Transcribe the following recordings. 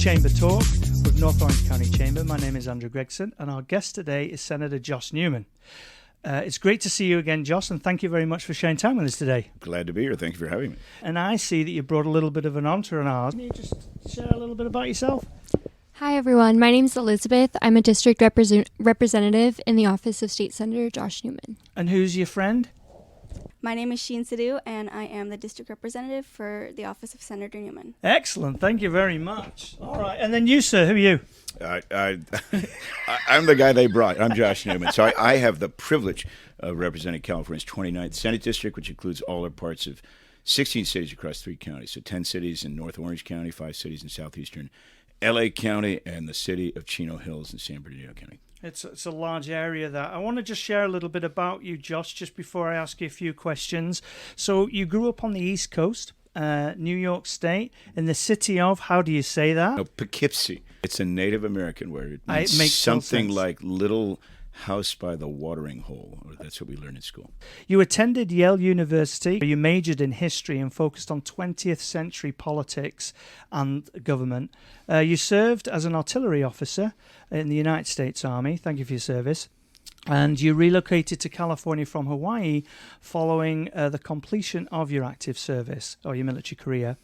Chamber Talk with North Orange County Chamber. My name is Andrew Gregson, and our guest today is Senator Josh Newman. It's great to see you again, Josh, and thank you very much for sharing time with us today. Glad to be here. Thank you for having me. And I see that you brought a little bit of an entourage. Can you just share a little bit about yourself? Hi, everyone. My name is Elizabeth. I'm a district representative in the office of State Senator Josh Newman. And who's your friend? My name is Sheen Sidhu, and I am the district representative for the office of Senator Newman. Excellent. Thank you very much. All right. And then you, sir, who are you? I'm the guy they brought. I'm Josh Newman. So I have the privilege of representing California's 29th Senate District, which includes all or parts of 16 cities across 3 counties. So 10 cities in North Orange County, 5 cities in southeastern L.A. County, and the city of Chino Hills in San Bernardino County. It's a large area there. I want to just share a little bit about you, Josh, just before I ask you a few questions. So you grew up on the East Coast, New York State, in the city of, how do you say that? No, Poughkeepsie. It's a Native American word. It makes something like little house by the watering hole. That's what we learned in school. You attended Yale University. You majored in history and focused on 20th century politics and government. You served as an artillery officer in the United States Army. Thank you for your service. And you relocated to California from Hawaii following the completion of your active service or your military career.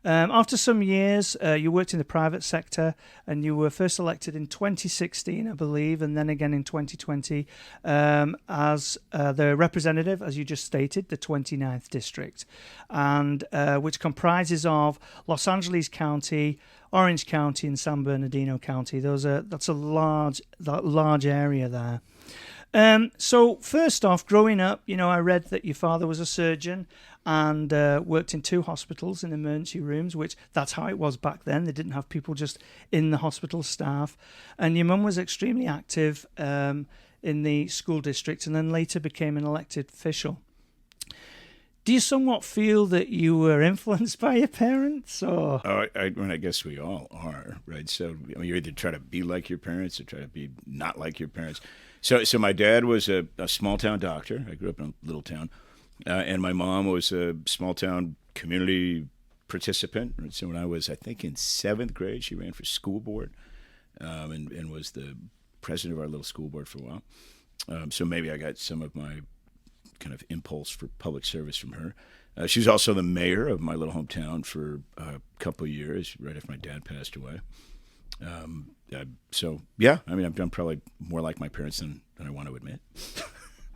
After some years, you worked in the private sector, and you were first elected in 2016, I believe, and then again in 2020 as the representative, as you just stated, the 29th District, and which comprises of Los Angeles County, Orange County, and San Bernardino County. That's a large area there. So first off, growing up, I read that your father was a surgeon and worked in 2 hospitals in emergency rooms, which that's how it was back then. They didn't have people just in the hospital staff. And your mum was extremely active in the school district and then later became an elected official. Do you somewhat feel that you were influenced by your parents? Or? Oh, I guess we all are, right? So you either try to be like your parents or try to be not like your parents. So my dad was a small-town doctor. I grew up in a little town. And my mom was a small-town community participant. So when I was, I think, in 7th grade, she ran for school board and was the president of our little school board for a while. So maybe I got some of my kind of impulse for public service from her. She was also the mayor of my little hometown for a couple of years, right after my dad passed away. So, yeah, I mean, I'm probably more like my parents than I want to admit.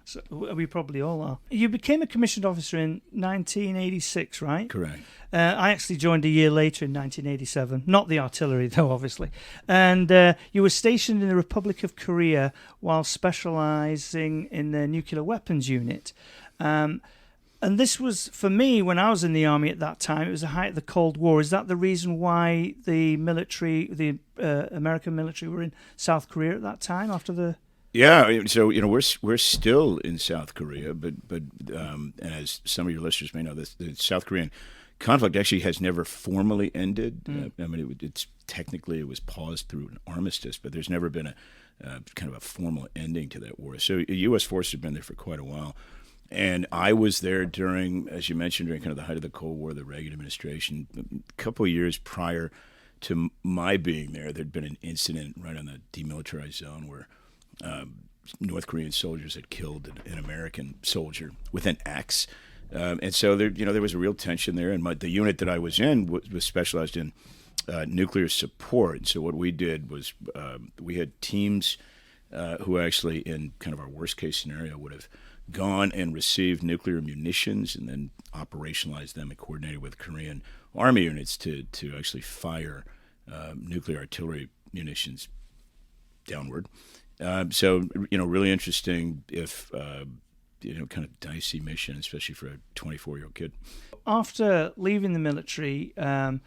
So we probably all are. You became a commissioned officer in 1986, right? Correct. I actually joined a year later in 1987. Not the artillery, though, obviously. And you were stationed in the Republic of Korea while specializing in the nuclear weapons unit. And this was, for me, when I was in the Army at that time, it was the height of the Cold War. Is that the reason why the American military were in South Korea at that time after the... Yeah, so we're still in South Korea, but as some of your listeners may know, the South Korean conflict actually has never formally ended. I mean, it's technically it was paused through an armistice, but there's never been a kind of a formal ending to that war. So U.S. forces have been there for quite a while, and I was there during, as you mentioned, during kind of the height of the Cold War, the Reagan administration. A couple of years prior to my being there, there'd been an incident right on the demilitarized zone where North Korean soldiers had killed an American soldier with an axe, and so there was a real tension there. And the unit that I was in was specialized in nuclear support. And so what we did was we had teams who actually, in kind of our worst case scenario, would have gone and received nuclear munitions and then operationalized them and coordinated with Korean Army units to actually fire nuclear artillery munitions downward. So, really interesting if, kind of dicey mission, especially for a 24-year-old kid. After leaving the military, I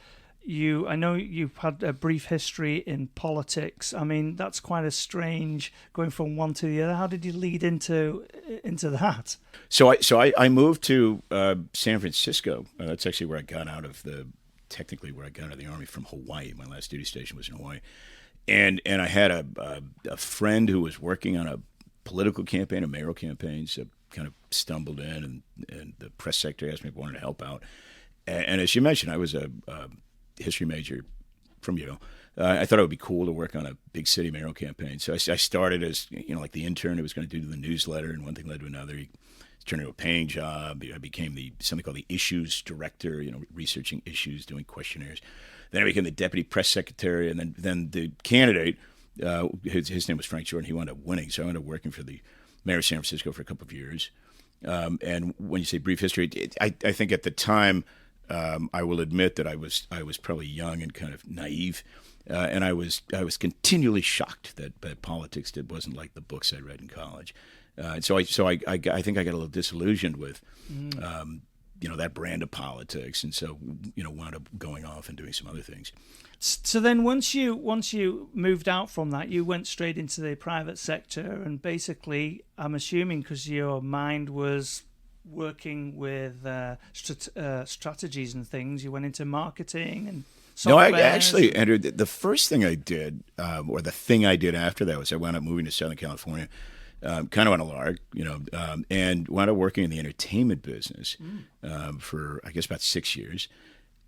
know you've had a brief history in politics. I mean, that's quite a strange going from one to the other. How did you lead into that? So I moved to San Francisco. That's actually where I got out of the Army from Hawaii. My last duty station was in Hawaii. And I had a friend who was working on a political campaign, a mayoral campaign, so kind of stumbled in, and the press secretary asked me if I wanted to help out. And as you mentioned, I was a history major from Yale. I thought it would be cool to work on a big city mayoral campaign. So I started as, like the intern who was going to do the newsletter, and one thing led to another. He turned into a paying job. I became something called the issues director, researching issues, doing questionnaires. Then I became the deputy press secretary, and then the candidate, his name was Frank Jordan. He wound up winning, so I ended up working for the mayor of San Francisco for a couple of years. And when you say brief history, I think at the time, I will admit that I was probably young and kind of naive, and I was continually shocked that politics wasn't like the books I read in college. So I think I got a little disillusioned with, that brand of politics, and so wound up going off and doing some other things. So then once you moved out from that, you went straight into the private sector, and basically, I'm assuming because your mind was working with strategies and things, you went into marketing and software. No, I actually entered. The first thing I did, or the thing I did after that, was I wound up moving to Southern California, kind of on a lark, and wound up working in the entertainment business for, I guess, about 6 years,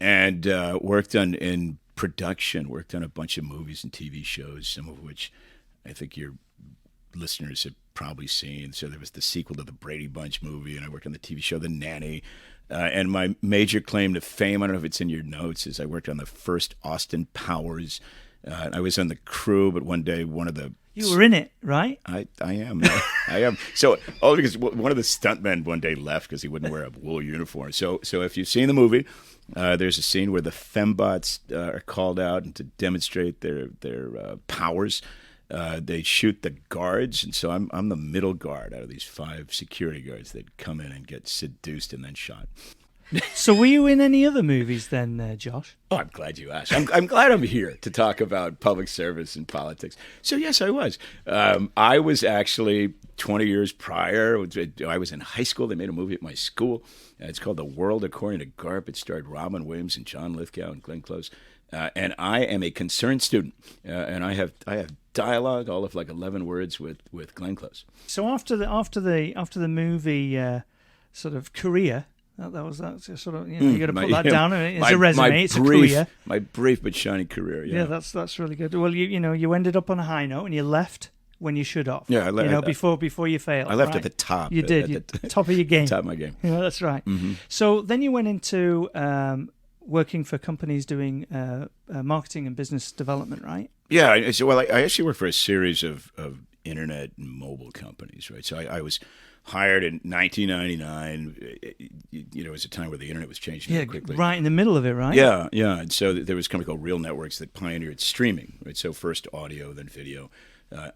and worked in production, worked on a bunch of movies and TV shows, some of which I think your listeners have probably seen. So there was the sequel to the Brady Bunch movie, and I worked on the TV show The Nanny. And my major claim to fame, I don't know if it's in your notes, is I worked on the first Austin Powers. I was on the crew, but one day one of the... You were in it, right? I am. I am. So, because one of the stuntmen one day left because he wouldn't wear a wool uniform. So if you've seen the movie, there's a scene where the fembots are called out and to demonstrate their powers. They shoot the guards, and so I'm the middle guard out of these 5 security guards that come in and get seduced and then shot. So were you in any other movies then, Josh? Oh, I'm glad you asked. I'm glad I'm here to talk about public service and politics. So yes, I was. I was actually 20 years prior. I was in high school. They made a movie at my school. It's called The World According to Garp. It starred Robin Williams and John Lithgow and Glenn Close. And I am a concerned student, and I have dialogue, all of like 11 words with Glenn Close. So after the movie sort of career, that's sort of you got to put that down. It's a resume. It's a career. My brief but shining career. Yeah, that's really good. Well, you ended up on a high note, and you left when you should have. Yeah, before you failed. I left right? at the top. You did. Top of your game. Top of my game. Yeah, that's right. Mm-hmm. So then you went into working for companies doing marketing and business development, right? Yeah. I actually worked for a series of internet and mobile companies, right? So I was hired in 1999. It was a time where the internet was changing very quickly. Right in the middle of it, right? Yeah. And so there was a company called Real Networks that pioneered streaming, right? So first audio, then video,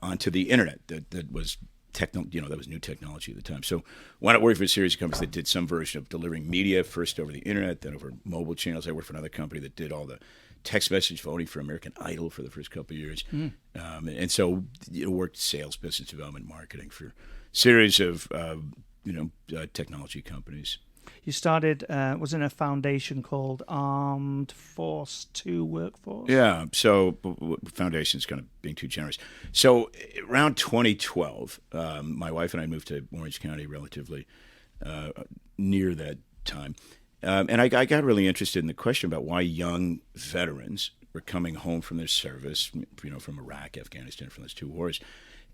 onto the internet. That was that was new technology at the time. So why not work for a series of companies that did some version of delivering media, first over the internet, then over mobile channels. I worked for another company that did all the text message voting for American Idol for the first couple of years. And so worked sales, business development, marketing for a series of technology companies. You started, was in a foundation called Armed Force 2 Workforce? Yeah, so foundation's kind of being too generous. So around 2012, my wife and I moved to Orange County relatively near that time. And I got really interested in the question about why young veterans were coming home from their service, from Iraq, Afghanistan, from those 2 wars,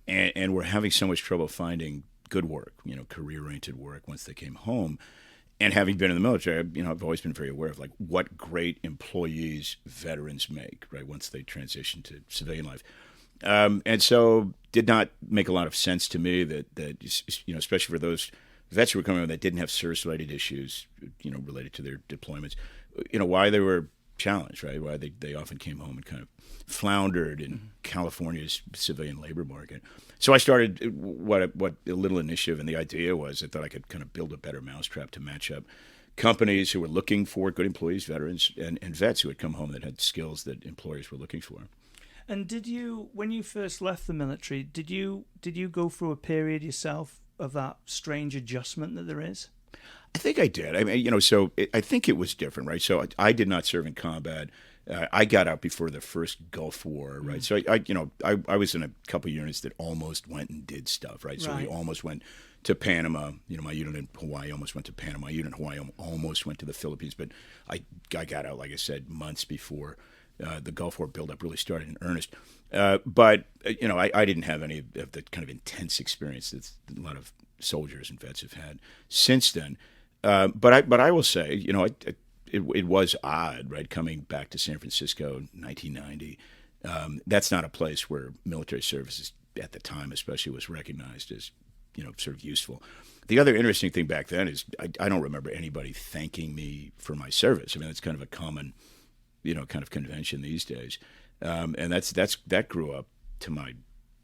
and were having so much trouble finding good work, career-oriented work once they came home. And having been in the military, I've always been very aware of like what great employees veterans make, right, once they transition to civilian life. And so did not make a lot of sense to me that especially for those vets who were coming home that didn't have service-related issues, related to their deployments, why they were challenged, right? Why they often came home and kind of floundered in California's civilian labor market. So I started what a little initiative, and the idea was I thought I could kind of build a better mousetrap to match up companies who were looking for good employees, veterans, and vets who had come home that had skills that employers were looking for. And did you, when you first left the military, did you go through a period yourself of that strange adjustment that there is? I think I did. I mean, I think it was different, right? So I did not serve in combat. I got out before the first Gulf War, right? So I was in a couple of units that almost went and did stuff, right? So we almost went to Panama. My unit in Hawaii almost went to Panama. My unit in Hawaii almost went to the Philippines. But I got out, like I said, months before the Gulf War buildup really started in earnest. But I didn't have any of the kind of intense experience that a lot of soldiers and vets have had since then. But I will say, it was odd, right, coming back to San Francisco in 1990. That's not a place where military services at the time, especially, was recognized as, sort of useful. The other interesting thing back then is I don't remember anybody thanking me for my service. I mean, that's kind of a common, kind of convention these days. And that grew up to my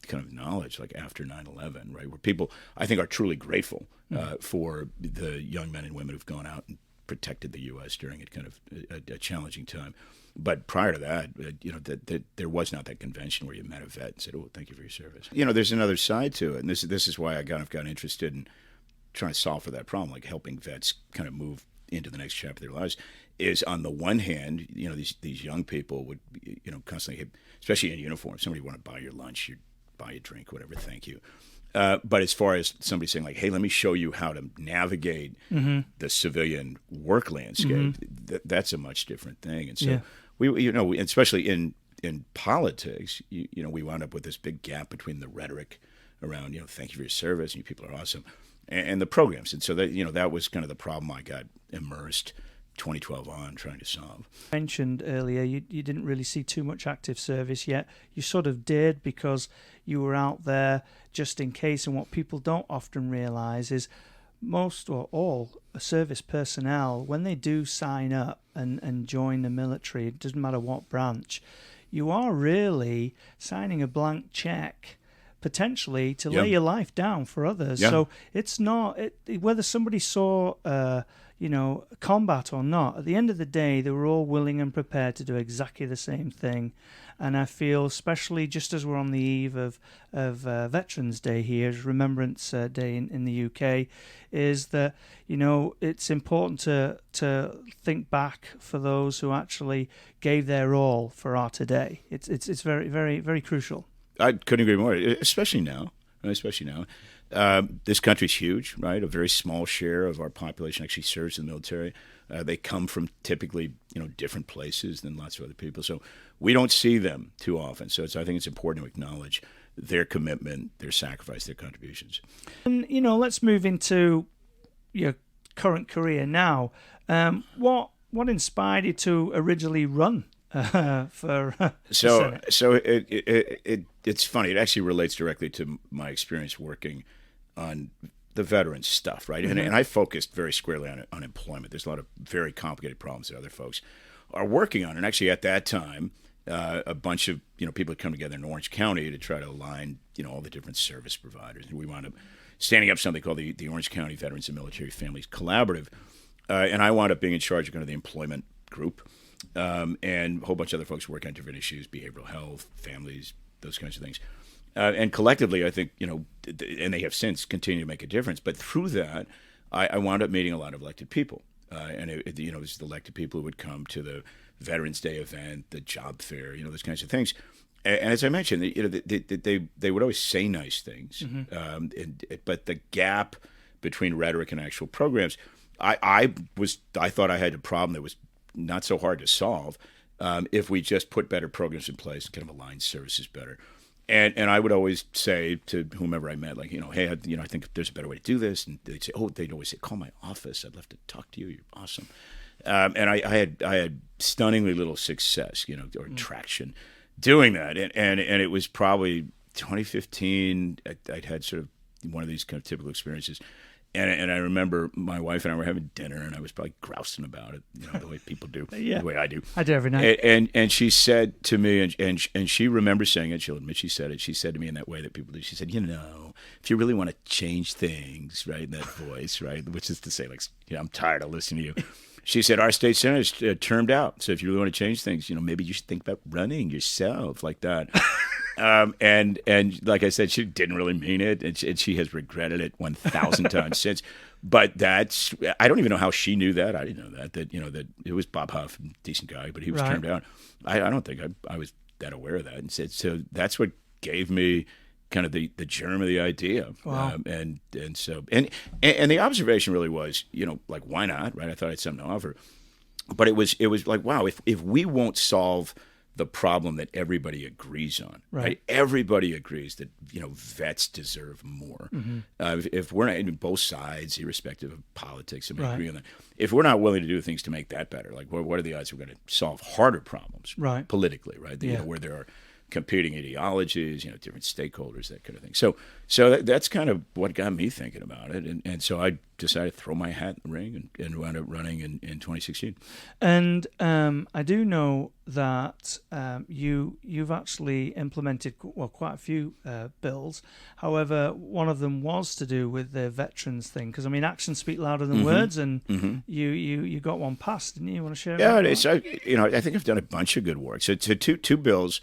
kind of knowledge, like after 9/11, right, where people, I think, are truly grateful for the young men and women who've gone out and protected the U.S. during a kind of a challenging time. But prior to that, that there was not that convention where you met a vet and said, "Oh, thank you for your service." There's another side to it, and this is why I got interested in trying to solve for that problem, like helping vets kind of move into the next chapter of their lives. Is on the one hand, these young people would, constantly, especially in uniform, somebody want to buy your lunch, you buy a drink, whatever, thank you. But as far as somebody saying, like, hey, let me show you how to navigate the civilian work landscape, that's a much different thing. And so we especially in politics, we wound up with this big gap between the rhetoric around, thank you for your service, and you people are awesome, and the programs. And so that was kind of the problem I got immersed 2012 on trying to solve. You mentioned earlier you didn't really see too much active service yet. You sort of did because you were out there just in case. And what people don't often realize is most or all service personnel, when they do sign up and join the military, it doesn't matter what branch, you are really signing a blank check potentially to lay your life down for others. So it's not whether somebody saw combat or not. At the end of the day, they were all willing and prepared to do exactly the same thing. And I feel, especially just as we're on the eve of Veterans Day here, Remembrance Day in the UK, is that it's important to think back for those who actually gave their all for our today. It's very, very, very crucial. I couldn't agree more, especially now. This country's huge, right? A very small share of our population actually serves in the military. They come from typically, different places than lots of other people. So we don't see them too often. So I think it's important to acknowledge their commitment, their sacrifice, their contributions. And, let's move into your current career now. What inspired you to originally run for So it's funny. It actually relates directly to my experience working on the veterans stuff, right? And I focused very squarely on unemployment. There's a lot of very complicated problems that other folks are working on. And actually at that time, a bunch of people had come together in Orange County to try to align all the different service providers. And we wound up standing up something called the Orange County Veterans and Military Families Collaborative. And I wound up being in charge of kind of the employment group. And a whole bunch of other folks working on different issues, behavioral health, families, those kinds of things. And collectively, I think, and they have since continued to make a difference. But through that, I wound up meeting a lot of elected people. And it was the elected people who would come to the Veterans Day event, the job fair, those kinds of things. And as I mentioned, they would always say nice things. But the gap between rhetoric and actual programs, I thought I had a problem that was not so hard to solve if we just put better programs in place and kind of align services better. And I would always say to whomever I met, like, hey, I think there's a better way to do this. And they'd say, they'd always say, call my office. I'd love to talk to you. You're awesome. And I had stunningly little success, or traction doing that. And it was probably 2015. I'd had sort of one of these kind of typical experiences. And I remember my wife and I were having dinner, and I was probably grousing about it, the way people do, the way I do. I do every night. And she said to me, and she remembers saying it, she'll admit she said it, she said to me in that way that people do. She said, if you really want to change things, right, in that voice, right, which is to say, like, I'm tired of listening to you. She said, our state senator's termed out, so if you really want to change things, maybe you should think about running yourself, like that. And like I said, she didn't really mean it, and she has regretted it 1,000 times since. But I don't even know how she knew that. I didn't know that that it was Bob Huff, decent guy, but he was termed out. I don't think I was that aware of that. And so that's what gave me kind of the germ of the idea. Wow. And so the observation really was, like, why not? Right? I thought I had something to offer. But it was like, wow, if we won't solve the problem that everybody agrees on. Right. Everybody agrees that vets deserve more. If we're not in both sides, irrespective of politics, and we agree on that. If we're not willing to do things to make that better, like what are the odds we're going to solve harder problems politically, right? Where there are competing ideologies, different stakeholders, that kind of thing. So that's kind of what got me thinking about it, and so I decided to throw my hat in the ring and wound up running in 2016. And I do know that you've actually implemented quite a few bills. However, one of them was to do with the veterans thing, because actions speak louder than words, and you got one passed, didn't you? You want to share? Yeah, I think I've done a bunch of good work. So two bills.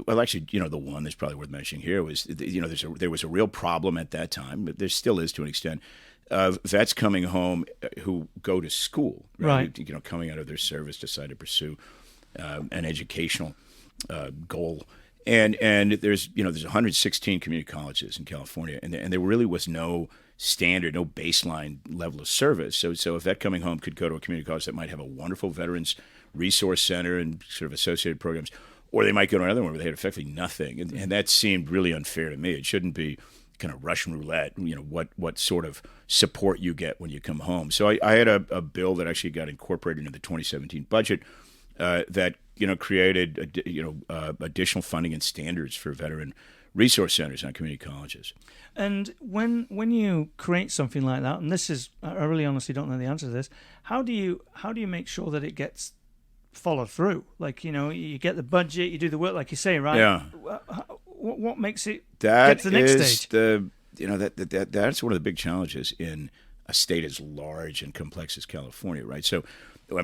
Well, actually, the one that's probably worth mentioning here was, there was a real problem at that time, but there still is to an extent, of vets coming home who go to school, right? Coming out of their service, decide to pursue an educational goal. And there's 116 community colleges in California, and there really was no standard, no baseline level of service. So a vet coming home could go to a community college that might have a wonderful veterans resource center and sort of associated programs, or they might go to another one where they had effectively nothing. And that seemed really unfair to me. It shouldn't be kind of Russian roulette, what sort of support you get when you come home. So I had a bill that actually got incorporated into the 2017 budget that created additional funding and standards for veteran resource centers on community colleges. And when you create something like that, and this is, I really honestly don't know the answer to this, how do you make sure that it gets follow through? Like, you get the budget, you do the work, like you say, right? Yeah. What makes it get to the next stage? That's one of the big challenges in a state as large and complex as California, right? So,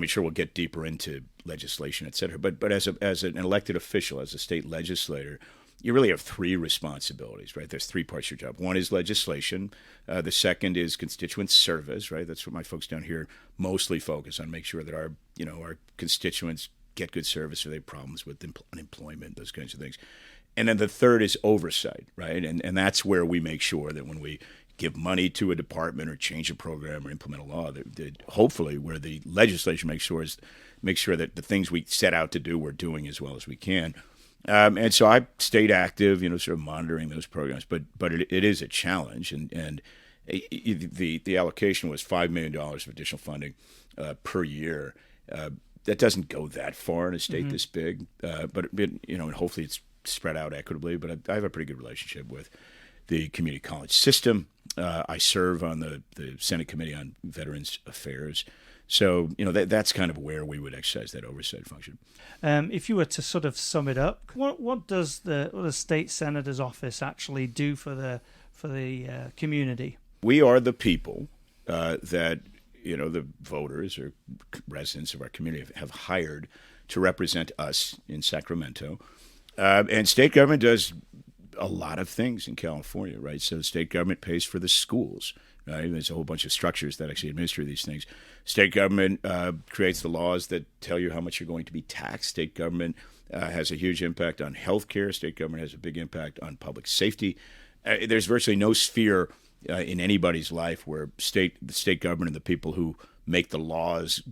sure, we'll get deeper into legislation, et cetera. But as an elected official, as a state legislator, you really have three responsibilities, right? There's three parts of your job. One is legislation. The second is constituent service, right? That's what my folks down here mostly focus on, make sure that our constituents get good service, or they have problems with unemployment, those kinds of things. And then the third is oversight, right? And that's where we make sure that when we give money to a department or change a program or implement a law, that hopefully where the legislation makes sure that the things we set out to do, we're doing as well as we can. And so I stayed active, sort of monitoring those programs, but it is a challenge, and the allocation was $5 million of additional funding per year. That doesn't go that far in a state this big, but and hopefully it's spread out equitably. But I have a pretty good relationship with the community college system. I serve on the Senate Committee on Veterans Affairs. So, that's kind of where we would exercise that oversight function. If you were to sort of sum it up, what does the state senator's office actually do for the community? We are the people that the voters or residents of our community have hired to represent us in Sacramento, and state government does a lot of things in California, right? So state government pays for the schools. Right? There's a whole bunch of structures that actually administer these things. State government creates the laws that tell you how much you're going to be taxed. State government has a huge impact on healthcare. State government has a big impact on public safety. There's virtually no sphere in anybody's life where the state government and the people who make the laws,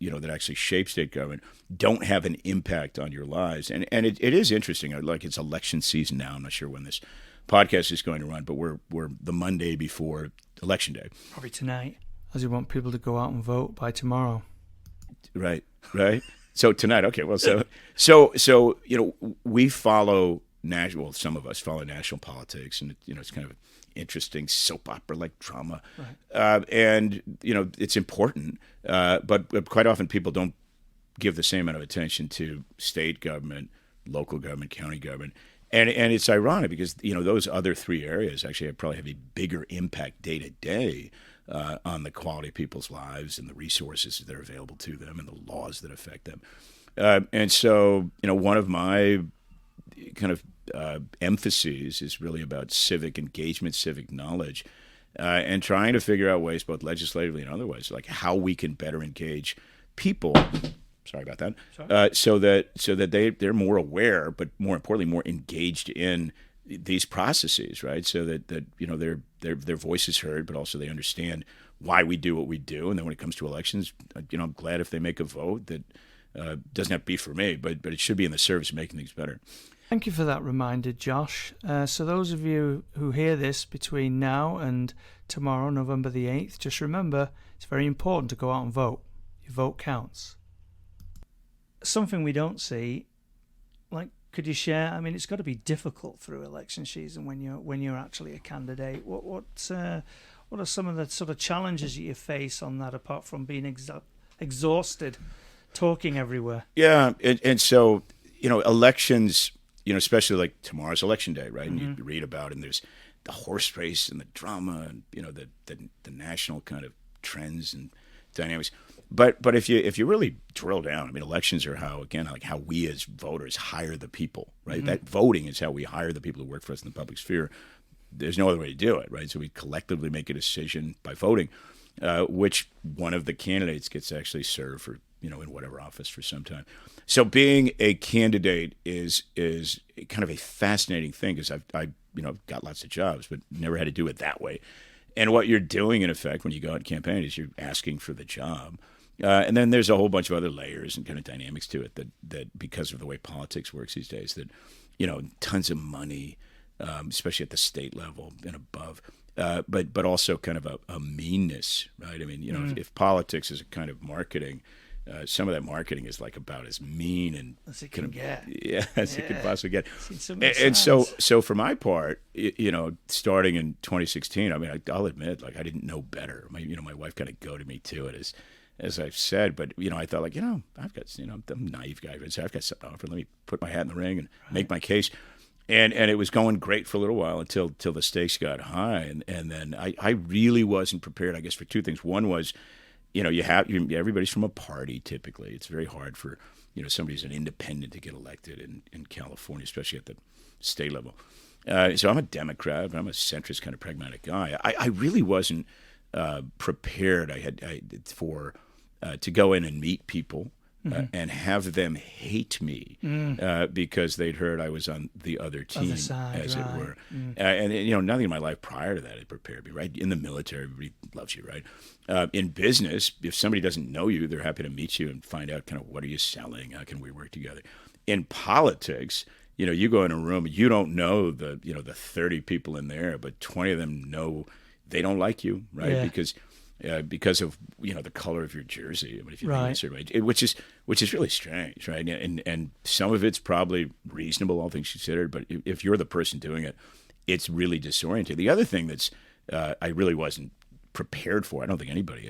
that actually shape state government, don't have an impact on your lives. And it is interesting. Like, it's election season now. I'm not sure when this podcast is going to run, but we're the Monday before Election Day. Probably tonight, as we want people to go out and vote by tomorrow. Right. So tonight, okay. Well, so we follow national. Well, some of us follow national politics, and it's kind of interesting soap opera like drama, right. And it's important, but quite often people don't give the same amount of attention to state government, local government, county government. And it's ironic because those other three areas actually probably have a bigger impact day to day on the quality of people's lives and the resources that are available to them and the laws that affect them. And so one of my kind of emphases is really about civic engagement, civic knowledge, and trying to figure out ways, both legislatively and otherwise, like how we can better engage people. Sorry about that. So that they're more aware, but more importantly, more engaged in these processes, right? So that their voice is heard, but also they understand why we do what we do. And then when it comes to elections, I'm glad if they make a vote that Doesn't have to be for me, but it should be in the service of making things better. Thank you for that reminder, Josh. So those of you who hear this between now and tomorrow, November the 8th, just remember it's very important to go out and vote. Your vote counts. Something we don't see, like, could you share? I mean, it's got to be difficult through election season when you're actually a candidate. What are some of the sort of challenges that you face on that, apart from being exhausted, talking everywhere? Yeah, and so elections, especially like tomorrow's election day, right? And you read about it, and there's the horse race and the drama, and the national kind of trends and dynamics. But if you really drill down, I mean, elections are how we as voters hire the people, right? That voting is how we hire the people who work for us in the public sphere. There's no other way to do it, right? So we collectively make a decision by voting, which one of the candidates gets to actually serve for, in whatever office for some time. So being a candidate is kind of a fascinating thing, because I've got lots of jobs, but never had to do it that way. And what you're doing, in effect, when you go out and campaign is you're asking for the job. And then there's a whole bunch of other layers and kind of dynamics to it that because of the way politics works these days, that, tons of money, especially at the state level and above, but also kind of a meanness, right? I mean, if politics is a kind of marketing, some of that marketing is like about as mean and as it can get. Yeah, as it could possibly get. And so for my part, starting in 2016, I mean, I'll admit, like, I didn't know better. My wife kind of goaded me to it, as I've said, but I thought, like, I've got, I'm a naive guy, but I've got something to offer. Let me put my hat in the ring and make my case. And it was going great for a little while until the stakes got high, and then I really wasn't prepared, I guess, for two things. One was, everybody's from a party typically. It's very hard for somebody who's an independent to get elected in California, especially at the state level. So I'm a Democrat, but I'm a centrist kind of pragmatic guy. I really wasn't prepared. To go in and meet people and have them hate me because they'd heard I was on the other team, as it were. And nothing in my life prior to that had prepared me, right? In the military, everybody loves you, right? In business, if somebody doesn't know you, they're happy to meet you and find out kind of what are you selling, how can we work together. In politics, you go in a room, you don't know the 30 people in there, but 20 of them know they don't like you, right? Yeah. Because of the color of your jersey, I mean, if you think that's right, which is really strange, right? And some of it's probably reasonable, all things considered. But if you're the person doing it, it's really disorienting. The other thing that's I really wasn't prepared for, I don't think anybody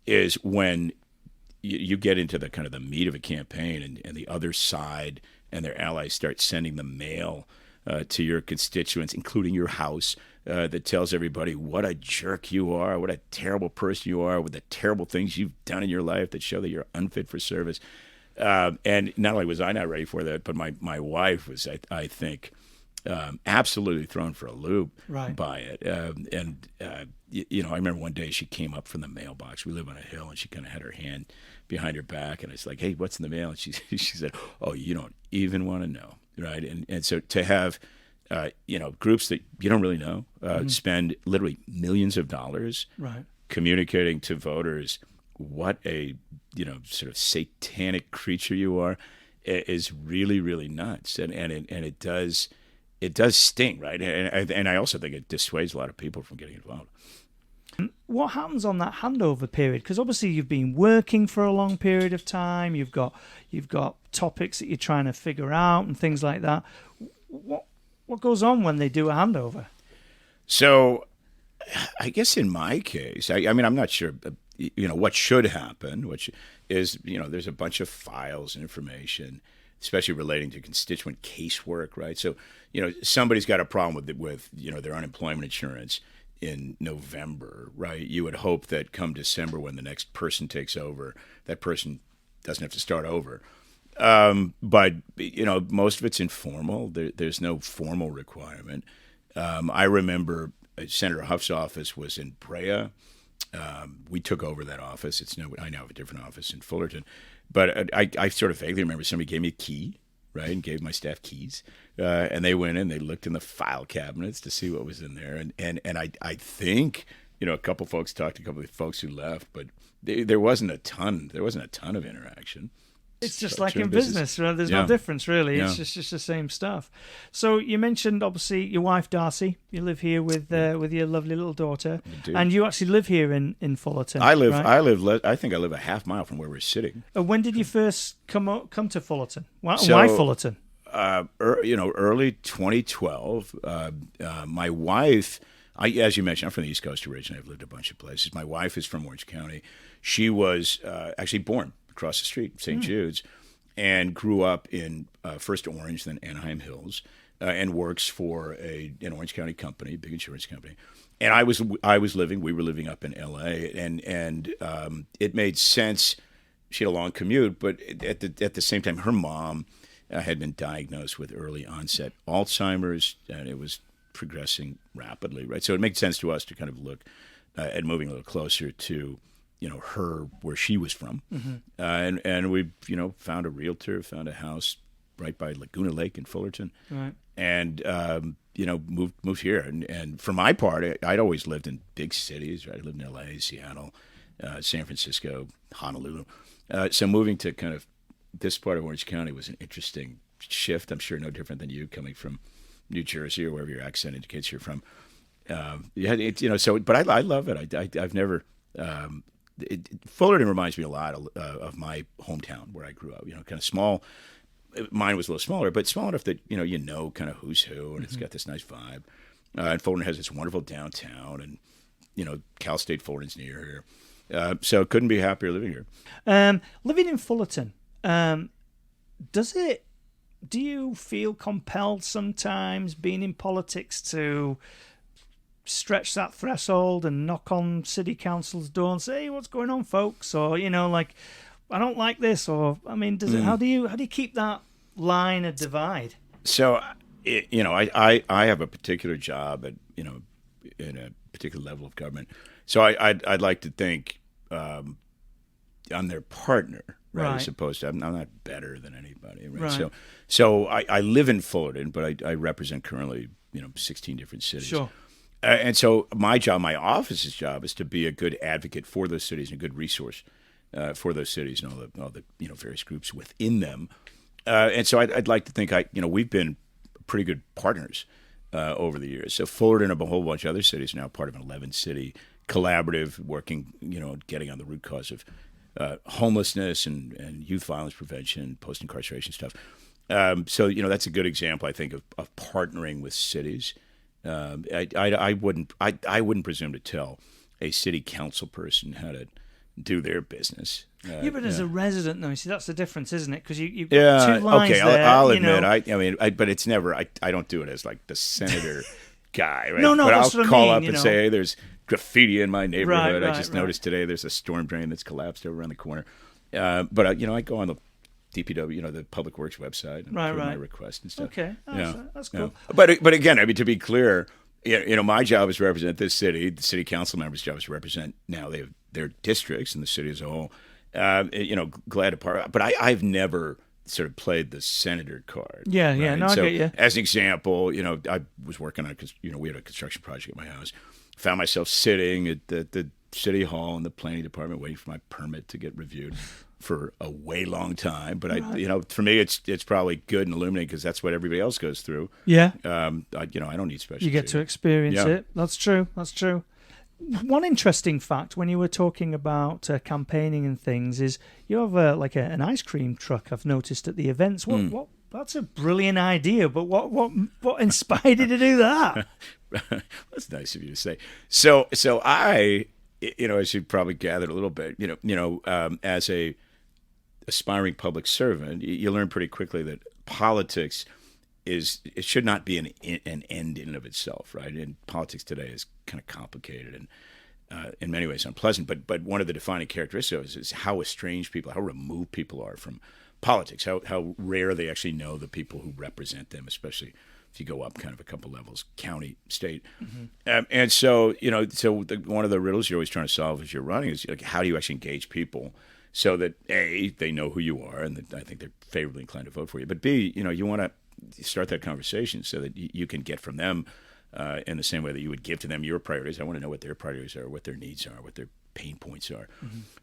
is when you get into the kind of the meat of a campaign, and the other side and their allies start sending the mail to your constituents, including your house, that tells everybody what a jerk you are, what a terrible person you are, with the terrible things you've done in your life that show that you're unfit for service. And not only was I not ready for that, but my wife was, I think, absolutely thrown for a loop by it. I remember one day she came up from the mailbox. We live on a hill, and she kind of had her hand behind her back, and I was like, "Hey, what's in the mail?" And she said, "Oh, you don't even want to know." Right. And so to have, groups that you don't really know spend literally millions of dollars communicating to voters what a, sort of satanic creature you are is really, really nuts. And it does sting. Right. And I also think it dissuades a lot of people from getting involved. What happens on that handover period? Because obviously you've been working for a long period of time. You've got topics that you're trying to figure out and things like that. What goes on when they do a handover? So, I guess in my case, I mean, I'm not sure. What should happen, which is there's a bunch of files and information, especially relating to constituent casework, right? So somebody's got a problem with their unemployment insurance in November, right? You would hope that come December, when the next person takes over, that person doesn't have to start over. But most of it's informal. There's no formal requirement. I remember Senator Huff's office was in Brea. We took over that office. I now have a different office in Fullerton. But I sort of vaguely remember somebody gave me a key, right, and gave my staff keys. And they went in, they looked in the file cabinets to see what was in there. And I think, a couple folks talked to a couple of folks who left, but there wasn't a ton of interaction. It's just So like true in business, right? There's no difference really. Yeah. It's just the same stuff. So you mentioned obviously your wife Darcy. You live here with your lovely little daughter, do. and you actually live here in Fullerton. I live. right? I think I live a half mile from where we're sitting. When did you first come to Fullerton? Why So- Fullerton? Early 2012. My wife, as you mentioned, I'm from the East Coast originally. I've lived a bunch of places. My wife is from Orange County. She was actually born across the street, St. Jude's, and grew up in first Orange, then Anaheim Hills, and works for an Orange County company, big insurance company. And we were living up in L.A. and it made sense. She had a long commute, but at the same time, her mom had been diagnosed with early onset Alzheimer's, and it was progressing rapidly, right? So it made sense to us to kind of look at moving a little closer to, her, where she was from. And we, found a realtor, found a house right by Laguna Lake in Fullerton. Right. And, moved here. And for my part, I'd always lived in big cities, right? I lived in L.A., Seattle, San Francisco, Honolulu. So moving to kind of this part of Orange County was an interesting shift. I'm sure no different than you coming from New Jersey or wherever your accent indicates you're from. But I love it. I've never. Fullerton reminds me a lot of my hometown where I grew up. Kind of small. Mine was a little smaller, but small enough that kind of who's who, and it's got this nice vibe. And Fullerton has this wonderful downtown, and Cal State Fullerton's near here, so couldn't be happier living here. Living in Fullerton, do you feel compelled sometimes being in politics to stretch that threshold and knock on city council's door and say, hey, what's going on, folks? Or, like, I don't like this. Or, I mean, how do you keep that line of divide? So, I have a particular job at, in a particular level of government. So I'd like to think I'm their partner, right? As opposed to I'm not better than anybody, right? So I live in Fullerton, but I represent currently 16 different cities. Sure. And so my office's job, is to be a good advocate for those cities and a good resource for those cities and all the various groups within them. And so I'd like to think we've been pretty good partners over the years. So Fullerton and a whole bunch of other cities are now part of an 11-city collaborative working, getting on the root cause of homelessness and youth violence prevention, post-incarceration stuff. So that's a good example, I think, of partnering with cities. I wouldn't presume to tell a city council person how to do their business. But as a resident, though, you see, that's the difference, isn't it? Because you've got two lines okay, there. I'll admit, but it's never. I don't do it as like the senator guy, right? No, but that's I'll what I call mean, up and say, hey, there's graffiti in my neighborhood. I just noticed today there's a storm drain that's collapsed over around the corner. But I go on the DPW, the Public Works website, and put my request and stuff. Okay, that's cool. Yeah. But again, I mean, to be clear, my job is to represent this city. The city council members' job is to represent now they have their districts and the city as a whole. Glad to part, but I've never sort of played the senator card. Yeah, right? no, I get you. As an example, I was working on, we had a construction project at my house. Found myself sitting at the city hall in the planning department waiting for my permit to get reviewed for a way long time. But for me, it's probably good and illuminating because that's what everybody else goes through. Yeah. I don't need special. You get to experience it. That's true. One interesting fact when you were talking about campaigning and things is you have an ice cream truck. I've noticed at the events. What? That's a brilliant idea. But what inspired you to do that? That's nice of you to say. So I, as you probably gathered a little bit, as a aspiring public servant, you learn pretty quickly that politics it should not be an end in and of itself, right? And politics today is kind of complicated and in many ways unpleasant. But one of the defining characteristics is how estranged people, how removed people are from politics, how rare they actually know the people who represent them, especially if you go up kind of a couple levels, county, state. Mm-hmm. And so, one of the riddles you're always trying to solve as you're running is like, how do you actually engage people so that A, they know who you are and that I think they're favorably inclined to vote for you, but B, you want to start that conversation so that you can get from them in the same way that you would give to them your priorities. I want to know what their priorities are, what their needs are, what their pain points are.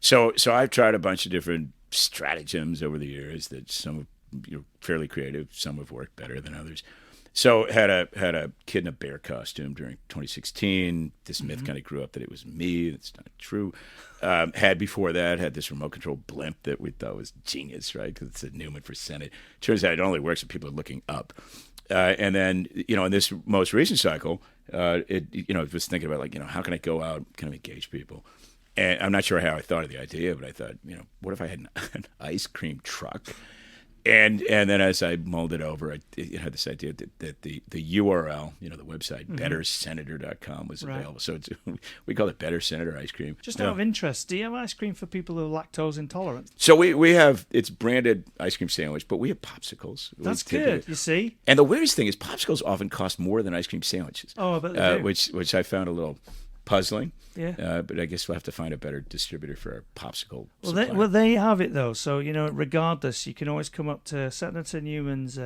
So I've tried a bunch of different stratagems over the years that some are fairly creative, some have worked better than others. So had a kid in a bear costume during 2016. This myth kind of grew up that it was me. That's not true. Had before that had this remote control blimp that we thought was genius, right? Because it said Newman for Senate. Turns out it only works if people are looking up. And then in this most recent cycle, it was thinking about how can I go out, kind of engage people. And I'm not sure how I thought of the idea, but I thought, what if I had an ice cream truck? And then as I mulled it over, I had this idea that the URL, the website, bettersenator.com was available. So we call it Better Senator Ice Cream. Just out of interest, do you have ice cream for people who are lactose intolerant? So we have, it's branded ice cream sandwich, but we have popsicles. That's good, you see. And the weirdest thing is popsicles often cost more than ice cream sandwiches. Oh, I bet they do. Which I found a little puzzling. Yeah. But I guess we'll have to find a better distributor for our popsicle Well, there you have it, though. So, regardless, you can always come up to Senator Newman's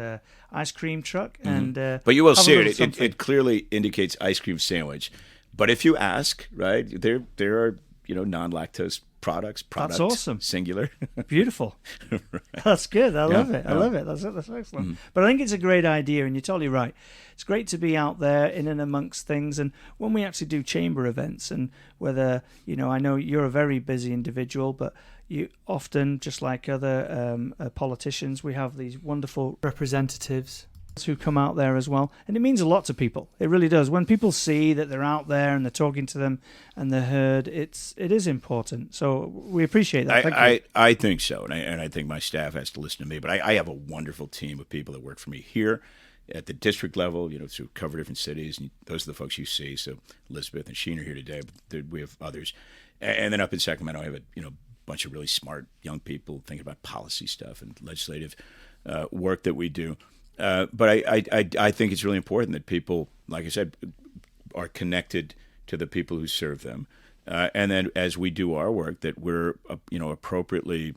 ice cream truck. And but you will see it clearly indicates ice cream sandwich. But if you ask, right, there are, non-lactose products. That's awesome. Singular. Beautiful. Right. That's good. I love it. I love it. That's excellent. But I think it's a great idea, and you're totally right. It's great to be out there in and amongst things. And when we actually do chamber events, and whether, I know you're a very busy individual, but you often, just like other politicians, we have these wonderful representatives who come out there as well, and it means a lot to people. It really does. When people see that they're out there and they're talking to them and they're heard, it is important. So we appreciate that. Thank you. I think so, and I think my staff has to listen to me. But I have a wonderful team of people that work for me here at the district level. To cover different cities, and those are the folks you see. So Elizabeth and Sheen are here today, but we have others, and then up in Sacramento, I have a bunch of really smart young people thinking about policy stuff and legislative work that we do. But I think it's really important that people, like I said, are connected to the people who serve them, and then as we do our work, that we're appropriately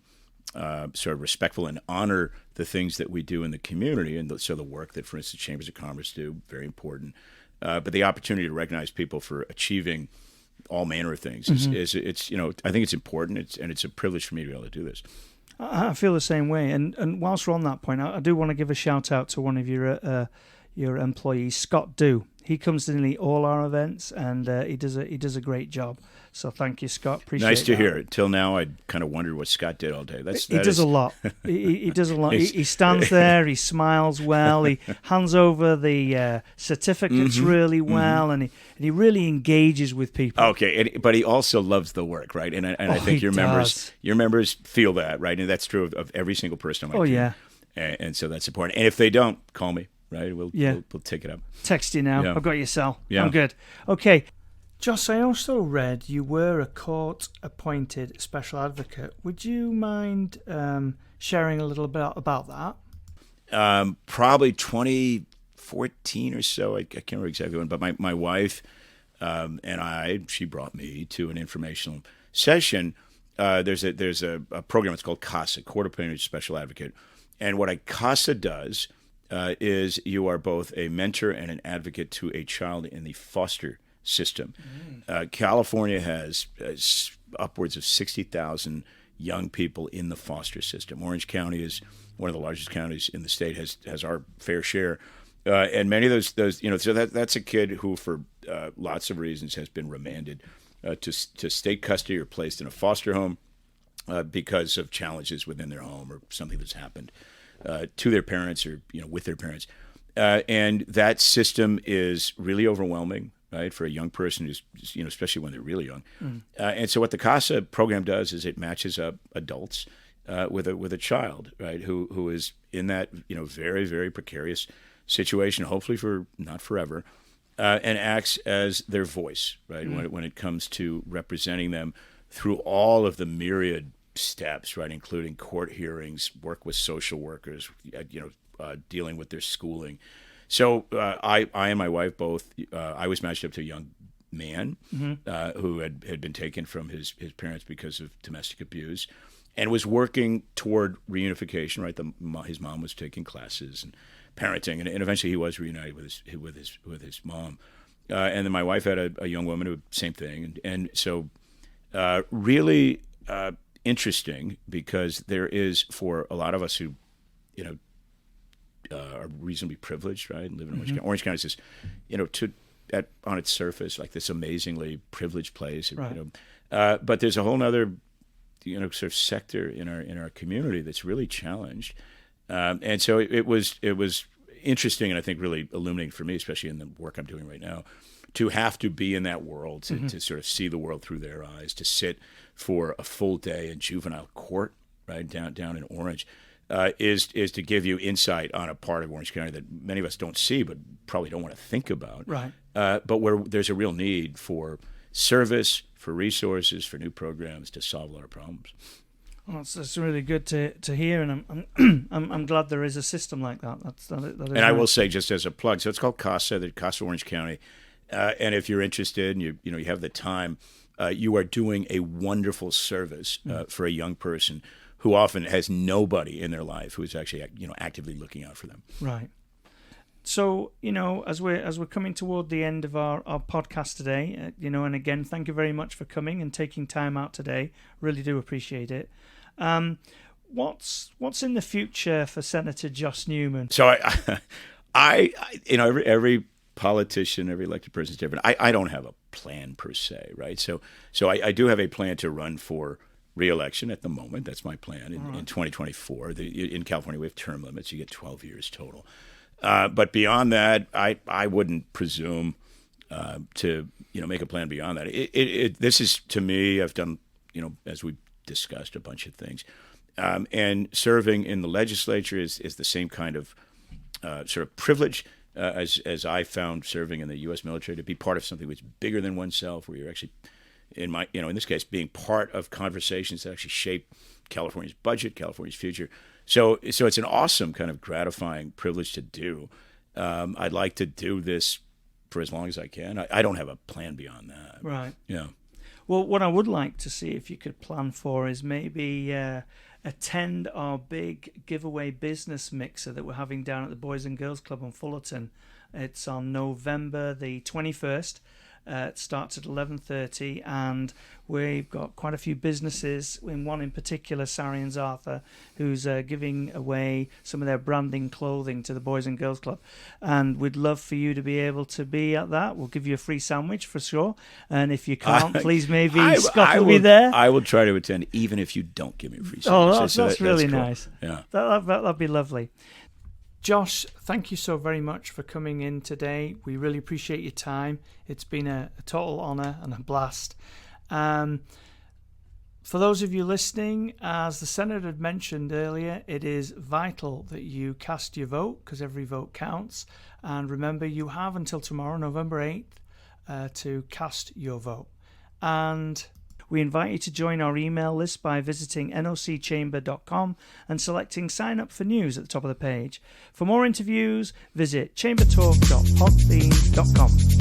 sort of respectful and honor the things that we do in the community, and so the work that, for instance, chambers of commerce do, very important. But the opportunity to recognize people for achieving all manner of things is I think it's important, and it's a privilege for me to be able to do this. I feel the same way, and whilst we're on that point, I do want to give a shout out to one of your employees, Scott Dew. He comes to nearly all our events, and he does a great job. So thank you, Scott. Appreciate it. Nice to hear. Till now, I kind of wondered what Scott did all day. He does a lot. He does a lot. He stands there. He smiles well. He hands over the certificates really well, and he really engages with people. Okay, but he also loves the work, right? And I think your members feel that, right? And that's true of every single person on my team. Yeah. And so that's important. And if they don't, call me. Right, we'll take it up. Text you now. Yeah. I've got your cell. Yeah. I'm good. Okay, Josh, I also read you were a court-appointed special advocate. Would you mind sharing a little bit about that? Probably 2014 or so. I can't remember exactly when, but my wife and she brought me to an informational session. There's a program. It's called CASA, Court-Appointed Special Advocate, and what a CASA does is you are both a mentor and an advocate to a child in the foster system. California has upwards of 60,000 young people in the foster system. Orange County is one of the largest counties in the state, has our fair share. And many of those so that's a kid who, for lots of reasons, has been remanded to state custody or placed in a foster home because of challenges within their home or something that's happened to their parents or with their parents, and that system is really overwhelming, right, for a young person who's especially when they're really young. And so what the CASA program does is it matches up adults with a child, right, who is in that very, very precarious situation, hopefully for not forever, and acts as their voice, right, when it comes to representing them through all of the myriad steps, right, including court hearings, work with social workers, dealing with their schooling. So I and my wife both, I was matched up to a young man who had been taken from his parents because of domestic abuse, and was working toward reunification. Right, his mom was taking classes and parenting, and eventually he was reunited with his mom. And then my wife had a young woman who same thing, and so really interesting because there is, for a lot of us who, are reasonably privileged, right, and live in Orange County. Orange County is this, on its surface, like this amazingly privileged place, Right. But there's a whole other, sort of sector in our community that's really challenged, and so it was interesting, and I think really illuminating for me, especially in the work I'm doing right now, to have to be in that world, to sort of see the world through their eyes, to sit for a full day in juvenile court, right, down in Orange, is to give you insight on a part of Orange County that many of us don't see, but probably don't want to think about. Right. But where there's a real need for service, for resources, for new programs to solve a lot of problems. Well, that's really good to hear, and I'm glad there is a system like that. That is and I will say, just as a plug, so it's called CASA, the CASA Orange County, and if you're interested and you have the time, you are doing a wonderful service for a young person who often has nobody in their life who is actually actively looking out for them. Right. So, as we're coming toward the end of our podcast today, and again, thank you very much for coming and taking time out today. Really do appreciate it. What's in the future for Senator Josh Newman? So I every politician, every elected person is different. I don't have a plan per se, right? So I do have a plan to run for re-election at the moment. That's my plan in 2024. In California, we have term limits. You get 12 years total. But beyond that, I wouldn't presume to make a plan beyond that. This is, to me, I've done as we discussed, a bunch of things, and serving in the legislature is the same kind of sort of privilege as I found serving in the U.S. military, to be part of something which is bigger than oneself, where you're actually in this case being part of conversations that actually shape California's budget, California's future. So it's an awesome kind of gratifying privilege to do. I'd like to do this for as long as I can. I don't have a plan beyond that. Right. Yeah. Well, what I would like to see, if you could plan for, is maybe attend our big giveaway business mixer that we're having down at the Boys and Girls Club on Fullerton. It's on November the 21st. It starts at 11:30, and we've got quite a few businesses, in one in particular, Sarian's Arthur, who's giving away some of their branding clothing to the Boys and Girls Club. And we'd love for you to be able to be at that. We'll give you a free sandwich for sure. And if you can't, please maybe Scott will be there. I will try to attend, even if you don't give me a free sandwich. Oh, that's really cool. Nice. Yeah. That'd be lovely. Josh, thank you so very much for coming in today. We really appreciate your time. It's been a total honour and a blast. For those of you listening, as the Senator had mentioned earlier, it is vital that you cast your vote, because every vote counts. And remember, you have until tomorrow, November 8th, to cast your vote. And we invite you to join our email list by visiting nocchamber.com and selecting sign up for news at the top of the page. For more interviews, visit chambertalk.podbean.com.